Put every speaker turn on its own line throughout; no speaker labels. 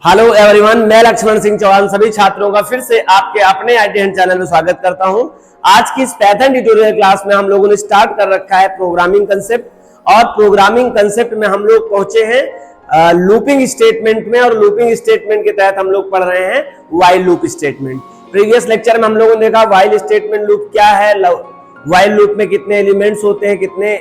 Hello everyone, मैं लक्ष्मण सिंह चौहान सभी छात्रों का फिर से आपके अपने ITN चैनल में स्वागत करता हूं। आज की इस पाइथन ट्यूटोरियल क्लास में हम लोगों ने स्टार्ट कर रखा है प्रोग्रामिंग कंसेप्ट और प्रोग्रामिंग कंसेप्ट में हम लोग पहुंचे हैं लूपिंग स्टेटमेंट में और लूपिंग स्टेटमेंट के तहत हम लोग पढ़ रहे हैं while loop statement. Previous lecture में हम लोगों ने देखा व्हाइल स्टेटमेंट लूप क्या है, व्हाइल लूप में कितने एलिमेंट्स होते हैं, कितने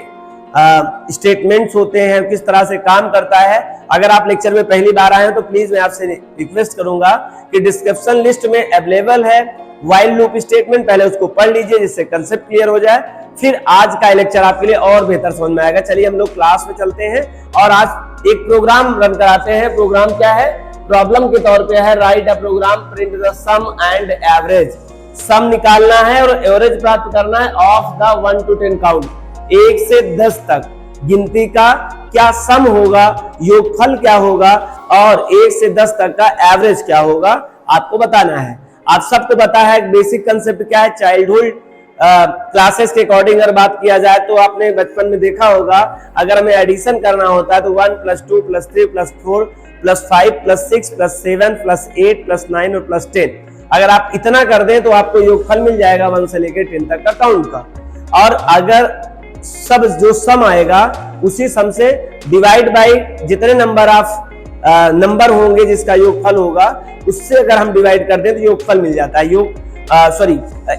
स्टेटमेंट्स होते हैं, किस तरह से काम करता है। अगर आप लेक्चर में पहली बार आए हैं तो प्लीज मैं आपसे रिक्वेस्ट करूंगा कि डिस्क्रिप्शन लिस्ट में अवेलेबल है व्हाइल लूप स्टेटमेंट, पहले उसको पढ़ लीजिए जिससे कंसेप्ट क्लियर हो जाए, फिर आज का लेक्चर आपके लिए और बेहतर समझ में आएगा। चलिए हम लोग क्लास में चलते हैं और आज एक प्रोग्राम रन कराते हैं। प्रोग्राम क्या है? प्रॉब्लम के तौर पे है write a program print the sum and average. Sum निकालना है और एवरेज प्राप्त करना है ऑफ द 1 to 10 काउंट, 1 से 10 तक गिनती का क्या सम होगा, योगफल क्या होगा और 1 से 10 तक का एवरेज क्या होगा आपको बताना है। आप सबको पता है बेसिक कंसेप्ट क्या है। चाइल्डहुड क्लासेस के अकॉर्डिंग अगर बात किया जाए तो आपने बचपन में देखा होगा, अगर हमें एडिशन करना होता है तो 1 + 2 + 3 + 4 + 5 + 6 + 7 + 8 + 9 और +10, अगर आप इतना कर दें तो आपको योगफल मिल जाएगा 1 से लेकर 10 तक का काउंट का। और अगर सब जो सम आएगा उसी सम से डिवाइड बाय जितने नंबर होंगे जिसका योगफल होगा उससे अगर हम डिवाइड कर दें तो योगफल मिल जाता है,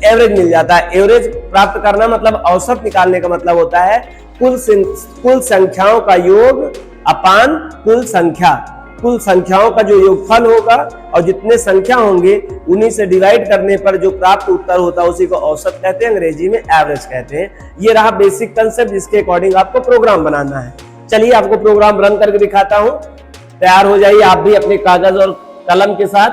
एवरेज मिल जाता है। एवरेज प्राप्त करना मतलब औसत निकालने का मतलब होता है कुल संख्याओं का योग अपान कुल संख्याओं का जो योगफल होगा और जितने संख्या होंगे उन्हीं से डिवाइड करने पर जो प्राप्त उत्तर होता है उसी को औसत कहते हैं, अंग्रेजी में एवरेज कहते हैं। ये रहा बेसिक कंसेप्ट जिसके अकॉर्डिंग आपको प्रोग्राम बनाना है। चलिए आपको प्रोग्राम रन करके दिखाता हूं। तैयार हो जाइए आप भी अपने कागज और कलम के साथ।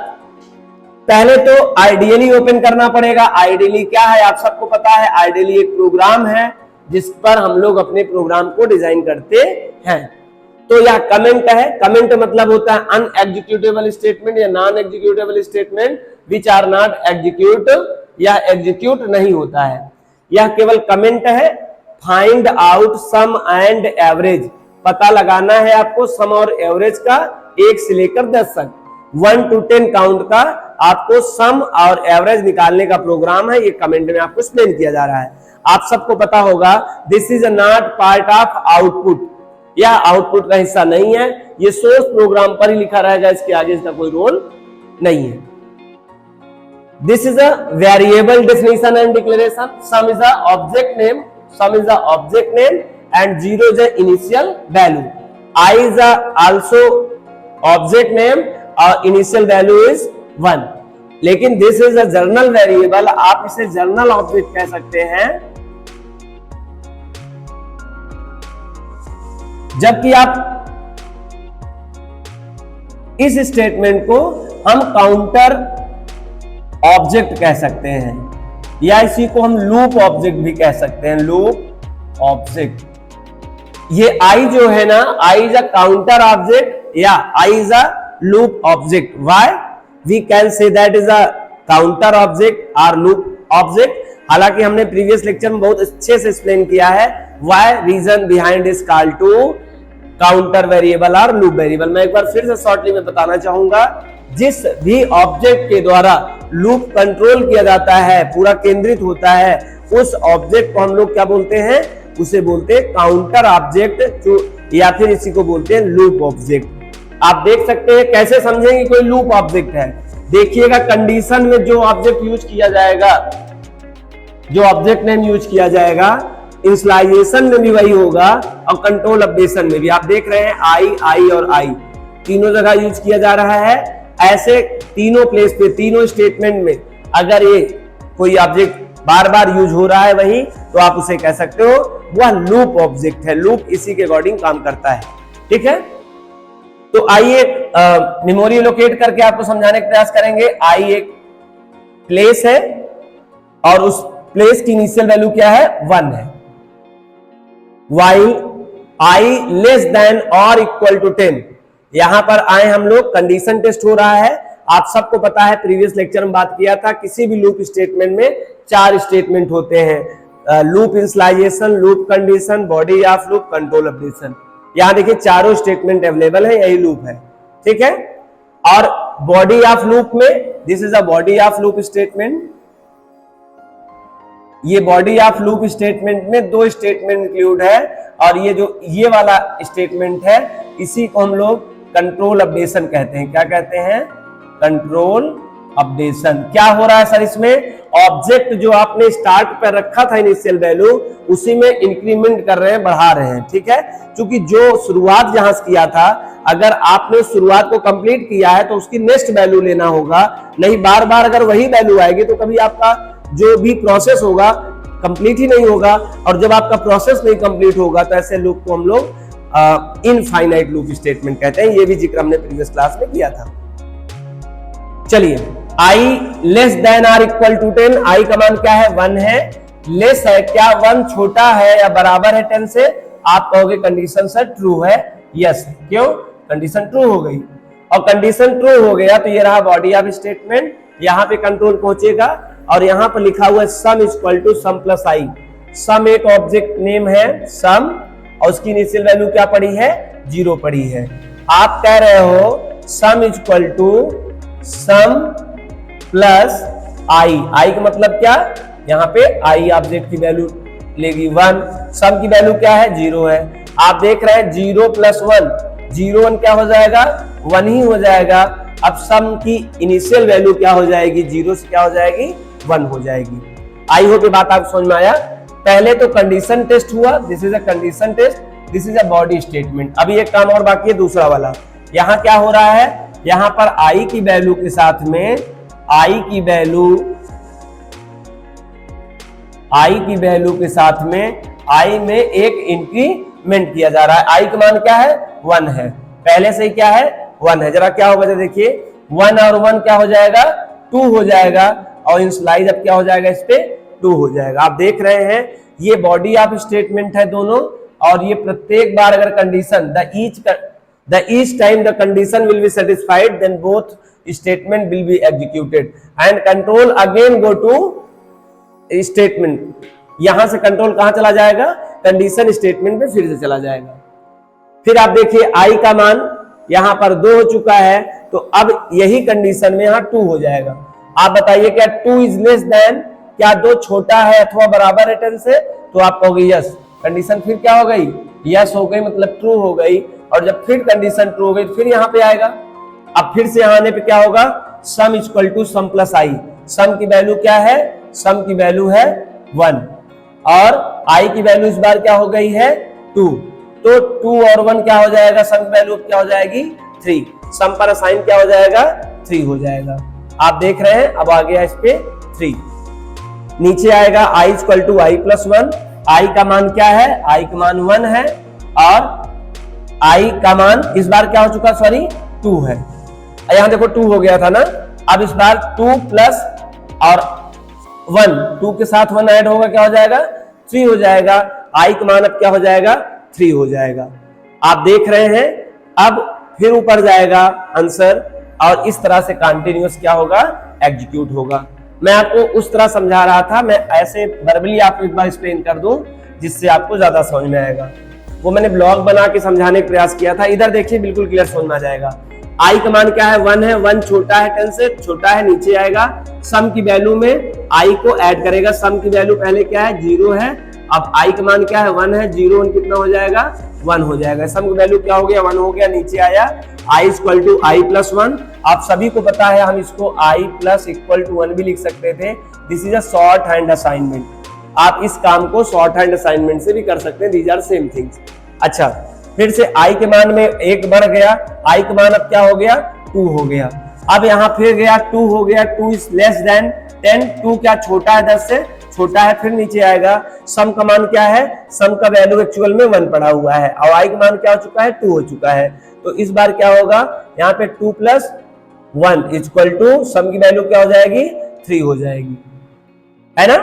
पहले तो आइडियली ओपन करना पड़ेगा। आइडियली क्या है आप सबको पता है। आइडियली एक प्रोग्राम है जिस पर हम लोग अपने प्रोग्राम को डिजाइन करते हैं। तो यह कमेंट है। कमेंट मतलब होता है अनएग्जीक्यूटेबल स्टेटमेंट या non executable statement which are not execute, यह एग्जीक्यूट नहीं होता है, यह केवल कमेंट है। Find out sum and average, पता लगाना है आपको सम और एवरेज का 1 से लेकर 10 तक, 1 to 10 काउंट का आपको सम और एवरेज निकालने का प्रोग्राम है। ये कमेंट में आपको एक्सप्लेन किया जा रहा है। आप सबको पता होगा this is not part of output, यह आउटपुट का हिस्सा नहीं है, ये सोर्स प्रोग्राम पर ही लिखा रहेगा, इसके आगे इसका कोई रोल नहीं है। This is a variable definition and declaration. Some is a object name, and 0 is the initial value. I is also object name और initial value is 1. लेकिन this is a journal variable, आप इसे journal object कह सकते हैं। जबकि आप इस स्टेटमेंट को हम काउंटर ऑब्जेक्ट कह सकते हैं या इसी को हम लूप ऑब्जेक्ट भी कह सकते हैं, लूप ऑब्जेक्ट। ये आई जो है ना, i is a counter object या i is a loop object. Why we can say that is a counter object और लूप ऑब्जेक्ट। हालांकि हमने प्रीवियस लेक्चर में बहुत अच्छे से एक्सप्लेन किया है why reason behind is called to counter variable और लूप वेरिएबल। मैं एक बार फिर से शॉर्टली में बताना चाहूंगा, जिस भी ऑब्जेक्ट के द्वारा लूप कंट्रोल किया जाता है, पूरा केंद्रित होता है, उस ऑब्जेक्ट को हम लोग क्या बोलते हैं? उसे बोलते हैं काउंटर ऑब्जेक्ट या फिर इसी को बोलते हैं लूप ऑब्जेक्ट। आप देख सकते हैं कैसे समझेंगे कोई लूप ऑब्जेक्ट है। देखिएगा कंडीशन में जो ऑब्जेक्ट यूज किया जाएगा, जो ऑब्जेक्ट नेम यूज किया जाएगा, इनिशियलाइजेशन में भी वही होगा और कंट्रोल अपडेशन में भी। आप देख रहे हैं आई और आई तीनों जगह यूज किया जा रहा है। ऐसे तीनों प्लेस पे, तीनों स्टेटमेंट में अगर ये कोई ऑब्जेक्ट बार बार यूज हो रहा है वही, तो आप उसे कह सकते हो वह लूप ऑब्जेक्ट है। लूप इसी के अकॉर्डिंग काम करता है, ठीक है। तो आइए मेमोरी लोकेट करके आपको समझाने का प्रयास करेंगे। आई एक प्लेस है और उस प्लेस की इनिशियल वैल्यू क्या है? 1 है। व्हाइल आई लेस देन और इक्वल टू 10, यहां पर आए हम लोग, कंडीशन टेस्ट हो रहा है। आप सबको पता है प्रीवियस लेक्चर में बात किया था, किसी भी लूप स्टेटमेंट में 4 स्टेटमेंट होते हैं, loop initialization, loop condition, body of loop, control updation. यहां देखिए चारों स्टेटमेंट अवेलेबल है, यही लूप है, ठीक है। और बॉडी ऑफ लूप में this is a body of loop statement. ये बॉडी ऑफ लूप स्टेटमेंट में दो स्टेटमेंट इंक्लूड है और ये वाला स्टेटमेंट है, इसी को हम लोग कंट्रोल अपडेशन कहते हैं। क्या कहते हैं? Control updation. क्या हो रहा है सर इसमें? ऑब्जेक्ट जो आपने स्टार्ट पर रखा था इनिशियल वैल्यू, उसी में इंक्रीमेंट कर रहे हैं, बढ़ा रहे हैं। ठीक है, क्योंकि जो शुरुआत जहां से किया था, अगर आपने शुरुआत को कंप्लीट किया है तो उसकी नेक्स्ट वैल्यू लेना होगा, नहीं बार बार अगर वही वैल्यू आएगी तो कभी आपका जो भी प्रोसेस होगा कंप्लीट ही नहीं होगा, और जब आपका प्रोसेस नहीं कंप्लीट होगा तो ऐसे लूप को हम लोग इनफाइनाइट लूप स्टेटमेंट कहते हैं। ये भी जिक्र हमने प्रीवियस क्लास में किया था। चलिए, i less than or equal to 10, i का मान क्या है? 1 है। लेस है क्या? 1 छोटा है या बराबर है 10 से? आप कहोगे कंडीशन सर ट्रू है। यस, क्यों? कंडीशन ट्रू हो गई, और कंडीशन ट्रू हो गया तो ये रहा बॉडी ऑफ स्टेटमेंट। यहाँ पे कंट्रोल पहुंचेगा और यहाँ पर लिखा हुआ है sum equal to sum plus i. Sum एक ऑब्जेक्ट नेम है सम, और उसकी इनिशियल वैल्यू क्या पड़ी है? 0 पड़ी है। आप कह रहे हो sum equal to sum plus i. I का मतलब क्या? यहाँ पे आई ऑब्जेक्ट की वैल्यू लेगी 1, सम की वैल्यू क्या है? 0 है। आप देख रहे हैं 0 प्लस 1, 0 1 क्या हो जाएगा? 1 ही हो जाएगा। अब सम की इनिशियल वैल्यू क्या हो जाएगी? 0 से क्या हो जाएगी? 1 हो जाएगी। आई होप ये बात आपको समझ में आया। पहले तो कंडीशन टेस्ट हुआ, this is a condition test, this is a body statement. अभी एक काम और बाकी है, दूसरा वाला। यहाँ क्या हो रहा है? यहाँ पर आई की वैल्यू के साथ में आई की वैल्यू के साथ में आई में एक इंक्रीमेंट किया जा रहा है। आई का मान क्या है? 1 है। पहले से ही क्या है? 1 है। जरा क्या होगा देखिए, 1 और 1 क्या हो जाएगा? 2 हो जाएगा, और इनिशियलाइज अब क्या हो जाएगा? इस पे 2 हो जाएगा। आप देख रहे हैं ये बॉडी ऑफ स्टेटमेंट है दोनों, और ये प्रत्येक बार अगर condition the each time the condition will be satisfied, then both statement will be executed and control again go to statement। यहां से कंट्रोल कहां चला जाएगा? कंडीशन स्टेटमेंट में फिर से चला जाएगा। फिर आप देखिए i का मान यहां पर 2 हो चुका है, तो अब यही कंडीशन में यहां 2 हो जाएगा। आप बताइए क्या 2 इज लेस देन, क्या 2 छोटा है अथवा बराबर है 10 से? तो आप कहोगे यस। कंडीशन फिर क्या हो गई? यस हो गई, मतलब ट्रू हो गई। और जब फिर कंडीशन ट्रू हो गई फिर यहाँ पे आएगा। अब फिर से आने पे क्या होगा? Sum equal to sum plus i. Sum की वैल्यू क्या है? सम की वैल्यू है 1, और आई की वैल्यू इस बार क्या हो गई है? 2। तो 2 और 1 क्या हो जाएगा? सम की वैल्यू क्या हो जाएगी? 3। सम पर असाइन क्या हो जाएगा? 3 हो जाएगा। आप देख रहे हैं अब आ गया इस पे 3। नीचे आएगा I equal to I plus 1। आई का मान क्या है? आई का मान 1 है, और आई का मान इस बार क्या हो चुका? सॉरी 2 है। यहां देखो 2 हो गया था ना, अब इस बार 2 प्लस और 1, 2 के साथ 1 ऐड होगा, क्या हो जाएगा? 3 हो जाएगा। आई का मान अब क्या हो जाएगा? 3 हो जाएगा। आप देख रहे हैं अब फिर ऊपर जाएगा आंसर, और इस तरह से कंटिन्यूअस क्या होगा? एग्जीक्यूट होगा। मैं आपको उस तरह समझा रहा था, मैं ऐसे वर्बली आपको एक बार एक्सप्लेन कर दूं जिससे आपको ज्यादा समझ में आएगा। वो मैंने ब्लॉग बना के समझाने का प्रयास किया था। इधर देखिए बिल्कुल क्लियर समझ में आ जाएगा। आई का मान क्या है? 1 है। 1 छोटा है 10 से, छोटा है। नीचे आएगा सम की वैल्यू में आई को ऐड करेगा। सम की वैल्यू पहले क्या है? 0 है। अब आई का मान क्या है? 1 है। 0 1 कितना हो जाएगा? 1 हो जाएगा। सम की वैल्यू क्या हो गया? 1 हो गया। नीचे आया I equal to I plus 1। आप सभी को पता है हम इसको आई प्लस इक्वल टू 1 भी लिख सकते थे। This is a short hand assignment. आप इस काम को शॉर्ट हैंड असाइनमेंट से भी कर सकते हैं। These are same things. अच्छा, फिर से आई के मान में 1 बढ़ गया। आई का मान अब क्या हो गया? 2 हो गया। अब यहाँ फिर गया 2 हो गया। 2 इज लेस देन 10। 2 क्या छोटा है 10 से? छोटा है। फिर नीचे आएगा सम का मान क्या है? सम का वैल्यू एक्चुअल में 1 पड़ा हुआ है, और आई का मान क्या हो चुका है? 2 हो चुका है। तो इस बार क्या होगा? यहाँ पे 2 प्लस 1 इक्वल टू सम की वैल्यू क्या हो जाएगी? 3 हो जाएगी, है ना?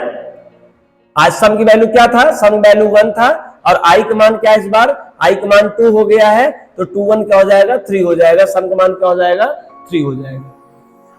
आज सम की वैल्यू क्या था? सम वैल्यू 1 था, और आई का मान क्या है? इस बार आई का मान 2 हो गया है, तो 2 1 क्या हो जाएगा? 3 हो जाएगा। सम का मान क्या हो जाएगा? 3 हो जाएगा।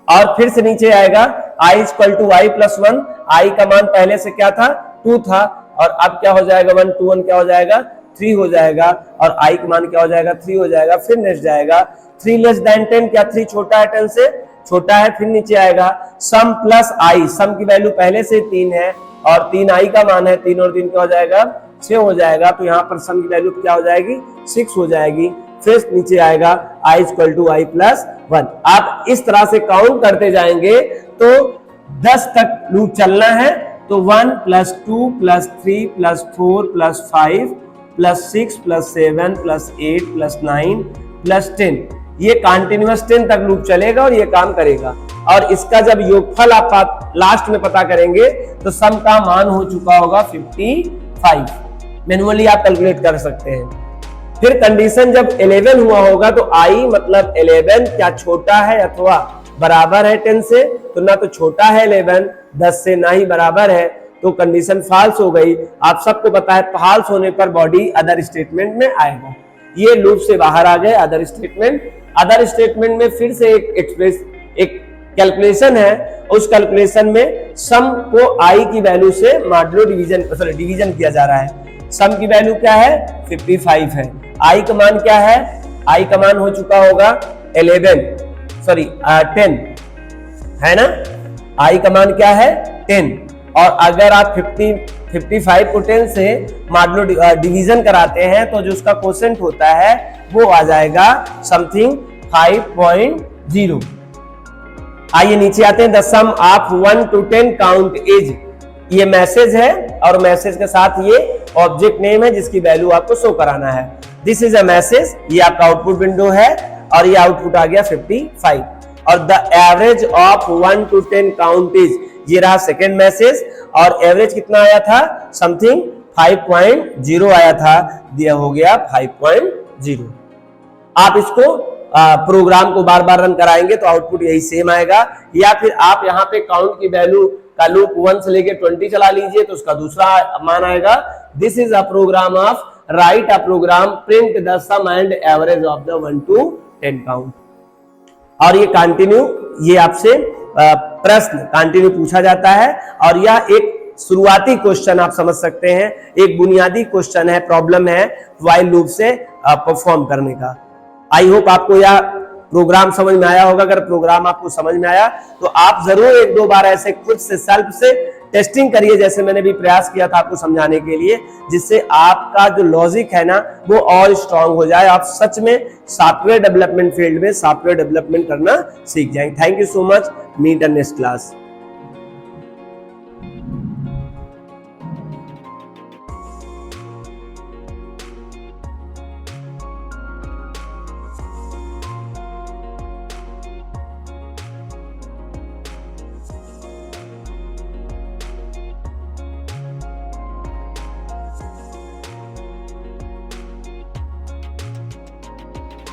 और फिर से नीचे आएगा I equal to I plus 1। आई का मान पहले से क्या था? 2 था, और अब क्या हो जाएगा? 1 2 1 क्या हो जाएगा? 3 हो जाएगा और i का मान क्या हो जाएगा 3 हो जाएगा। फिर नेक्स्ट जाएगा 3 लेस देन 10, क्या 3 छोटा है 10 से, छोटा है। फिर नीचे आएगा सम प्लस i, सम की वैल्यू पहले से 3 है और 3 i का मान है, 3 और 3 क्या हो जाएगा 6 हो जाएगा। तो यहाँ पर सम की वैल्यू क्या हो जाएगी 6 हो जाएगी। फिर नीचे आएगा i equal to i plus 1। आप इस तरह से काउंट करते जाएंगे तो 10 तक लूप चलना है। तो 1 plus 2 plus 3 plus 4 plus 5 plus 6 plus 7 plus 8 plus 9 plus 10, ये कंटिन्यूअस 10 तक लूप चलेगा और ये काम करेगा। और इसका जब योगफल आप लास्ट में पता करेंगे तो सम का मान हो चुका होगा 55। मैन्युअली आप कैलकुलेट कर सकते हैं। फिर कंडीशन जब 11 हुआ होगा तो i मतलब 11 क्या छोटा है अथवा बराबर है 10 से, तो ना तो छोटा है 11 10 से, ना ही बराबर है, तो कंडीशन फॉल्स हो गई। आप सबको पता है फॉल्स होने पर बॉडी अदर स्टेटमेंट में आएगा। ये लूप से बाहर आ गए अदर स्टेटमेंट। अदर स्टेटमेंट में फिर से एक कैलकुलेशन है। उस कैलकुलेशन में सम को i की वैल्यू से मॉडुलो डिवीजन किया जा रहा है। सम की वैल्यू क्या है 55 है। i का मान क्या है, i का मान हो चुका होगा 10 है ना। i का मान क्या है 10, और अगर आप 55 को 10 से मॉडुलो डिवीजन कराते हैं तो जो उसका कोसेंट होता है वो आ जाएगा समथिंग 5.0। आइए नीचे आते हैं। The sum of 1 to 10 count is, ये मैसेज है और मैसेज के साथ ये ऑब्जेक्ट नेम है जिसकी वैल्यू आपको शो कराना है। दिस इज अ मैसेज, ये आपका आउटपुट विंडो है और ये आउटपुट आ गया 55। और the average of 1 to 10 count is, ये रहा सेकेंड मैसेज और एवरेज कितना आया था समथिंग 5.0 आया था, दिया हो गया 5.0। आप इसको प्रोग्राम को बार बार रन कराएंगे तो आउटपुट यही सेम आएगा। या फिर आप यहाँ पे काउंट की वैल्यू का लूप 1 से लेके 20 चला लीजिए तो उसका दूसरा मान आएगा। This is a program of write a program print the sum and average of the 1 to 10 count. और ये कंटिन्यू, ये आपसे प्रश्न कंटिन्यू पूछा जाता है और यह एक शुरुआती क्वेश्चन आप समझ सकते हैं, एक बुनियादी क्वेश्चन है, प्रॉब्लम है व्हाइल लूप से परफॉर्म करने का। आई होप आपको यह प्रोग्राम समझ में आया होगा। अगर प्रोग्राम आपको समझ में आया तो आप जरूर 1-2 बार ऐसे खुद से सेल्फ से टेस्टिंग करिए, जैसे मैंने भी प्रयास किया था आपको समझाने के लिए, जिससे आपका जो लॉजिक है ना वो और स्ट्रांग हो जाए। आप सच में सॉफ्टवेयर डेवलपमेंट फील्ड में सॉफ्टवेयर डेवलपमेंट करना सीख जाएंगे। Thank you so much. Meet in next class.